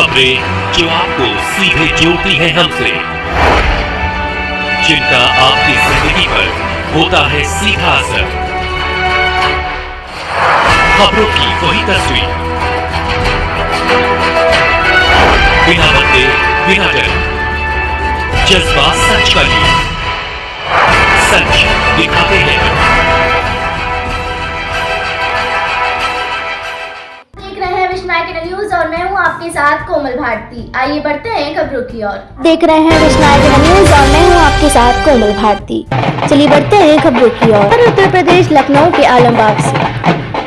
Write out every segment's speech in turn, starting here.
खबरें जो आपको सीधे जोड़ती हैं हमसे, जिनका आपकी जिंदगी पर होता है सीधा असर। खबरों की वही तस्वीर, बिना बदले बिना डरे, जज्बा सच का लिए, सच दिखाते हैं। न्यूज और मैं हूं आपके साथ कोमल भारती। आइए बढ़ते हैं खबरों की ओर। देख रहे हैं विश्नायक न्यूज और मैं हूं आपके साथ कोमल भारती। चलिए बढ़ते हैं खबरों की ओर। उत्तर प्रदेश लखनऊ के आलमबाग से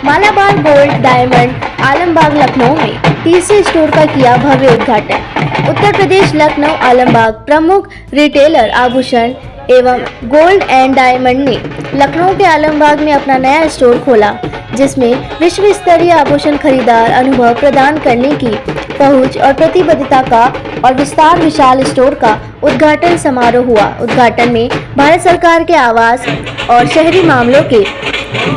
मालाबार गोल्ड डायमंड आलमबाग लखनऊ में तीसरे स्टोर का किया भव्य उद्घाटन। उत्तर प्रदेश लखनऊ आलमबाग प्रमुख रिटेलर आभूषण एवं गोल्ड एंड डायमंड ने लखनऊ के आलमबाग में अपना नया स्टोर खोला, जिसमें विश्व स्तरीय आभूषण खरीदार अनुभव प्रदान करने की पहुंच और प्रतिबद्धता का और विशाल स्टोर का उद्घाटन समारोह हुआ। उद्घाटन में भारत सरकार के आवास और शहरी मामलों के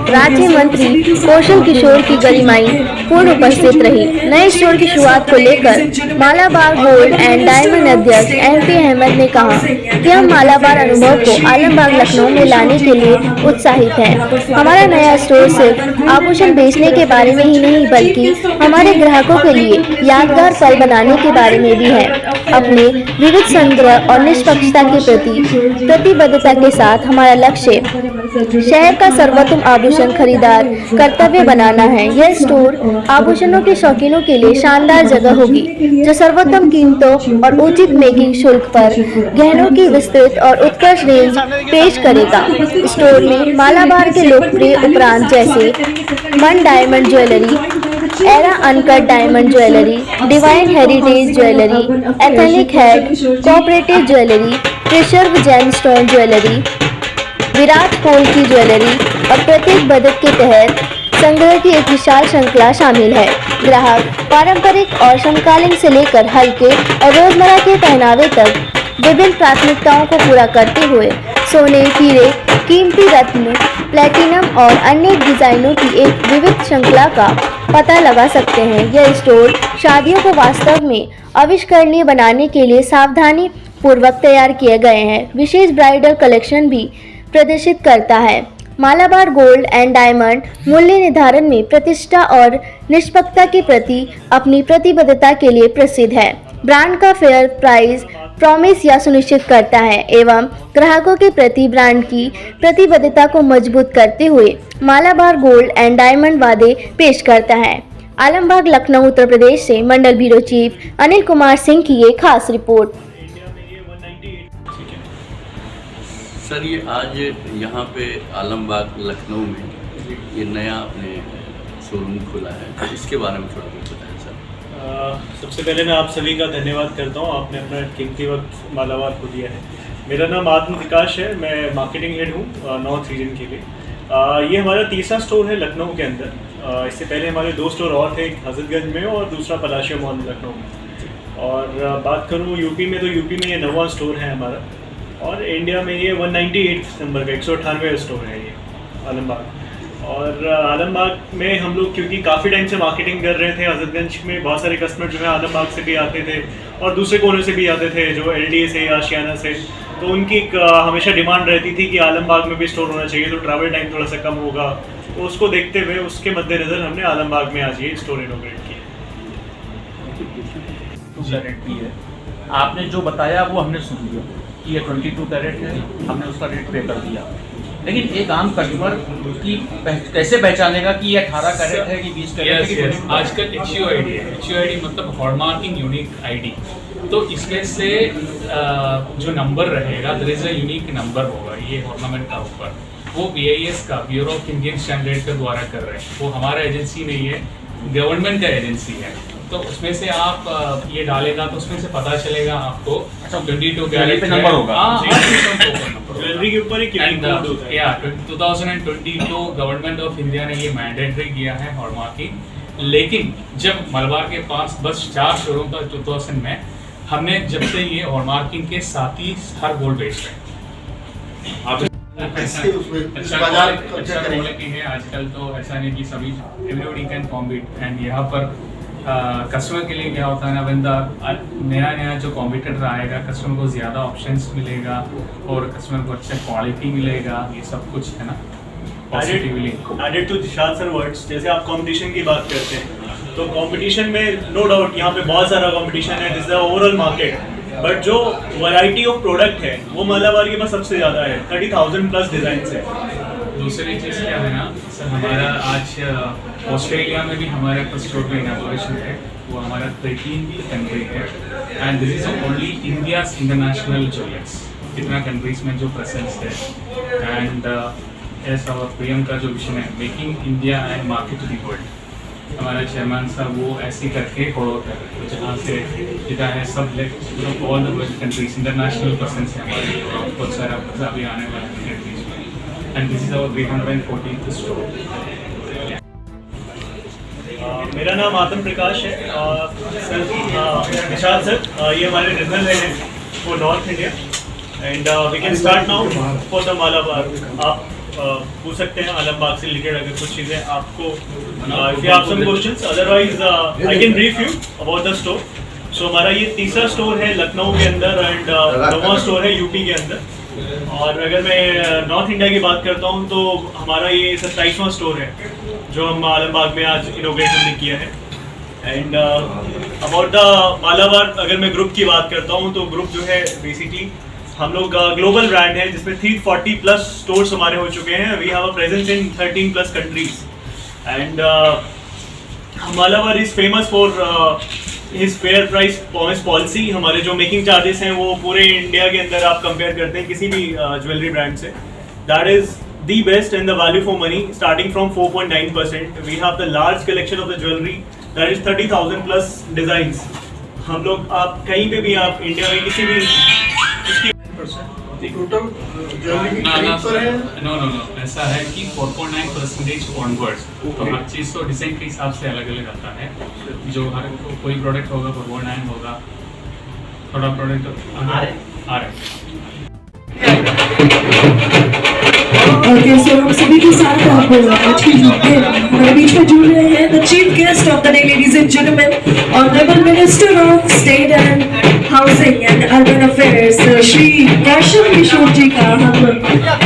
राज्य मंत्री कौशल किशोर की गरिमाई पूर्ण उपस्थित रही। नए स्टोर की शुरुआत को लेकर मालाबार गोल्ड एंड डायमंड अध्यक्ष MP अहमद ने कहा कि हम मालाबार अनुभव को आलमबाग लखनऊ में लाने के लिए उत्साहित हैं। हमारा नया स्टोर सिर्फ आभूषण बेचने के बारे में ही नहीं, बल्कि हमारे ग्राहकों के लिए यादगार पल बनाने के बारे में भी है। अपने विविध संग्रह और निष्पक्षता के प्रति प्रतिबद्धता के साथ हमारा लक्ष्य शहर का सर्वोत्तम आभूषण खरीदार कर्तव्य बनाना है। यह स्टोर आभूषणों के शौकीनों के लिए शानदार जगह होगी, जो सर्वोत्तम कीमतों और उचित मेकिंग शुल्क पर गहनों की विस्तृत और उत्कृष्ट रेंज पेश करेगा। स्टोर में मालाबार के लोकप्रिय उपरांत जैसे मन diamond jewellery, era uncut diamond jewellery, divine heritage jewellery, ethnic head cooperative jewellery, preserve gemstone jewellery, विराट पोल की ज्वेलरी और प्रत्येक बजट के तहत संग्रह की एक विशाल श्रृंखला शामिल है। ग्राहक पारंपरिक और समकालीन से लेकर हल्के और रोजमर्रा के पहनावे तक विभिन्न प्राथमिकताओं को पूरा करते हुए सोने, हीरे, कीमती रत्न, प्लेटिनम और अन्य डिजाइनों की एक विविध श्रृंखला का पता लगा सकते हैं। यह स्टोर शादियों को वास्तव में अविस्मरणीय बनाने के लिए सावधानी पूर्वक तैयार किए गए हैं। विशेष ब्राइडल कलेक्शन भी प्रदर्शित करता है। मालाबार गोल्ड एंड डायमंड मूल्य निर्धारण में प्रतिष्ठा और निष्पक्षता के प्रति अपनी प्रतिबद्धता के लिए प्रसिद्ध है। ब्रांड का फेयर प्राइस प्रॉमिस या सुनिश्चित करता है एवं ग्राहकों के प्रति ब्रांड की प्रतिबद्धता को मजबूत करते हुए मालाबार गोल्ड एंड डायमंड वादे पेश करता है। आलमबाग लखनऊ उत्तर प्रदेश से मंडल ब्यूरो चीफ अनिल कुमार सिंह की ये खास रिपोर्ट। सर, ये आज यहाँ पे आलमबाग लखनऊ में ये नया आपने शोरूम खोला है, तो इसके बारे में थोड़ा कुछ बताएं सर। सबसे पहले मैं आप सभी का धन्यवाद करता हूँ, आपने अपना कीमती वक्त मालाबार को दिया है। मेरा नाम आत्म विकास है, मैं मार्केटिंग हेड हूँ नॉर्थ रीजन के लिए। ये हमारा तीसरा स्टोर है लखनऊ के अंदर। इससे पहले हमारे 2 स्टोर और थे, एक हजरतगंज में और दूसरा पलाशिया मॉल लखनऊ में। और बात करूँ यूपी में, तो यूपी में ये 9वां स्टोर है हमारा, और इंडिया में ये 198 नंबर का 198 स्टोर है ये आलमबाग। और आलमबाग में हम लोग क्योंकि काफ़ी टाइम से मार्केटिंग कर रहे थे, हजरतगंज में बहुत सारे कस्टमर जो है आलमबाग से भी आते थे और दूसरे कोने से भी आते थे, जो LDA से या आशियाना से। तो उनकी हमेशा डिमांड रहती थी कि आलमबाग में भी स्टोर होना चाहिए, तो ट्रैवल टाइम थोड़ा सा कम होगा। तो उसको देखते हुए, उसके मद्देनज़र हमने आलमबाग में आज ये स्टोर इनोग्रेट किया। आपने जो बताया वो हमने सुन लिया कि ये 22 कैरेट है, हमने उसका रेट पे कर दिया। लेकिन एक आम कस्टमर की कैसे पहचानेगा कि ये 18 कैरेट है कि 20 कैरेट है? आजकल HUID है। HUID मतलब हॉलमार्किंग यूनिक ID। तो इसमें से जो नंबर रहेगा, there is a unique number होगा ये ऑर्नामेंट का ऊपर, वो BIS का, ब्यूरो ऑफ इंडियन स्टैंडर्ड के द्वारा कर रहे हैं। वो हमारा एजेंसी नहीं है, गवर्नमेंट का एजेंसी है। तो उसमें से आप ये डालेगा तो उसमें से पता चलेगा आपको। अच्छा, 22 कैरेट पे नंबर होगा। ज्वेलरी के ऊपर ही 2022 गवर्नमेंट ऑफ इंडिया ने ये मैंडेटरी किया है हॉलमार्किंग। लेकिन जब मलबार के पास बस 4 शोरूम था 2000 में, हमने जब से ये हॉलमार्किंग के साथ ही हर गोल्ड बेच रहे हैं। अच्छा क्वालिटी है आजकल, तो ऐसा नहीं कि सभी एवरीबॉडी कैन कॉम्पीट। एंड यहाँ पर कस्टमर के लिए क्या होता है ना, बंदा नया नया जो कॉम्पिटिटर आएगा, कस्टमर को ज़्यादा ऑप्शंस मिलेगा और कस्टमर को अच्छा क्वालिटी मिलेगा, ये सब कुछ है ना पॉजिटिवली। एडेड टू दिशाद सर वर्ड्स, जैसे आप कंपटीशन की बात करते हैं तो कंपटीशन में नो डाउट यहाँ पे बहुत सारा कंपटीशन है, this the overall market, but जो वैरायटी ऑफ प्रोडक्ट है वो मालाबार के पास सबसे ज़्यादा है, 30,000 प्लस डिज़ाइन है। दूसरी चीज़ क्या है ना सर, हमारा आज ऑस्ट्रेलिया में भी हमारे पास स्टोर का इनॉग्रेशन है, वो हमारा 13th कंट्री है and this is only India's international jewellers, इतना कंट्रीज में जो प्रेजेंस है। एंड ऐसा प्रियंका जो विजन है making India and market to the world, हमारा चेयरमैन साहब वो ऐसे करके फॉलो कर रहे हैं, जहाँ से जितना है सब all the world countries international presence है हमारे, बहुत सारा अभी आने वाले कंट्रीज में। And this is our 314th store. मेरा नाम आतम प्रकाश है, सर निशाद सर ये हमारे रीजनल हेड हैं for North India and we can start now for the Malabar. आप पूछ सकते हैं आलमबाग से रिलेटेड अगर कुछ चीज़ें आपको, if you have some questions, otherwise I can brief you about the store. So हमारा ये तीसरा स्टोर है लखनऊ के अंदर एंड नौवां स्टोर है यूपी के अंदर। और अगर मैं नॉर्थ इंडिया की बात करता हूँ तो हमारा ये 27वां स्टोर है जो हम आलमबाग में आज इनोग्रेट हमने किया है। एंड अबाउट द मालाबार अगर मैं ग्रुप की बात करता हूँ तो ग्रुप जो है बेसिकली हम लोग ग्लोबल ब्रांड है जिसमें 340 प्लस स्टोर्स हमारे हो चुके हैं। We have a presence in 13 plus countries and Malabar is famous for his fair price promise policy. हमारे जो मेकिंग चार्जेस हैं वो पूरे इंडिया के अंदर आप कंपेयर करते हैं किसी भी ज्वेलरी ब्रांड से, that is the best and the value for money starting from 4.9%। We have the large collection of the jewellery that is 30,000 plus designs. हम लोग आप कहीं पे भी आप इंडिया में किसी भी नो ऐसा है कि 4.9% ऑनवर्ड्स, तो हर चीज़ तो डिज़ाइन के हिसाब से अलग अलग आता है। जो हर कोई प्रोडक्ट होगा 4.9 होगा, थोड़ा प्रोडक्ट आ रहा है। ओके, सो हम सभी के साथ आप आज के हमारे बीच में जुड़ रहे हैं the chief guest of the day, ladies and gentleman, honourable minister of state and housing and urban affairs Shri Kaushal Kishore ji का हम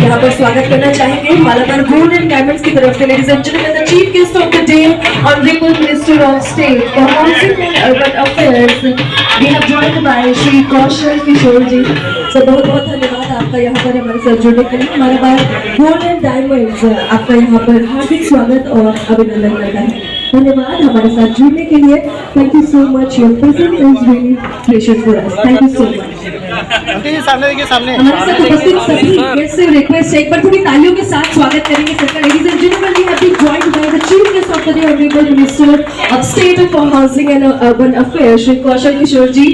यहाँ पर स्वागत करना चाहेंगे मालाबार गोल्ड एंड डायमंड्स की तरफ से। Ladies and gentleman, the chief guest of the day, honourable minister of state for housing and urban affairs, we have joined by Shri Kaushal Kishore ji. Sir बहुत बहुत धन्यवाद आपका यहाँ पर हमारे साथ जुड़ने के लिए। मालाबार गोल्ड एंड डायमंड्स आपका यहाँ पर हार्दिक स्वागत और अभिनंदन करता है। धन्यवाद हमारे साथ जुड़ने के लिए। Thank you so much, your presence is really precious for us. Thank you so much. सामने हमारे साथ उपस्थित सभी गेस्ट से रिक्वेस्ट है एक बार थोड़ी तालियों के साथ स्वागत करेंगे सबका। Ladies and gentleman, we have been joined by the chief guest of the day, honourable minister of state for housing and urban affairs Shri Kaushal Kishore ji.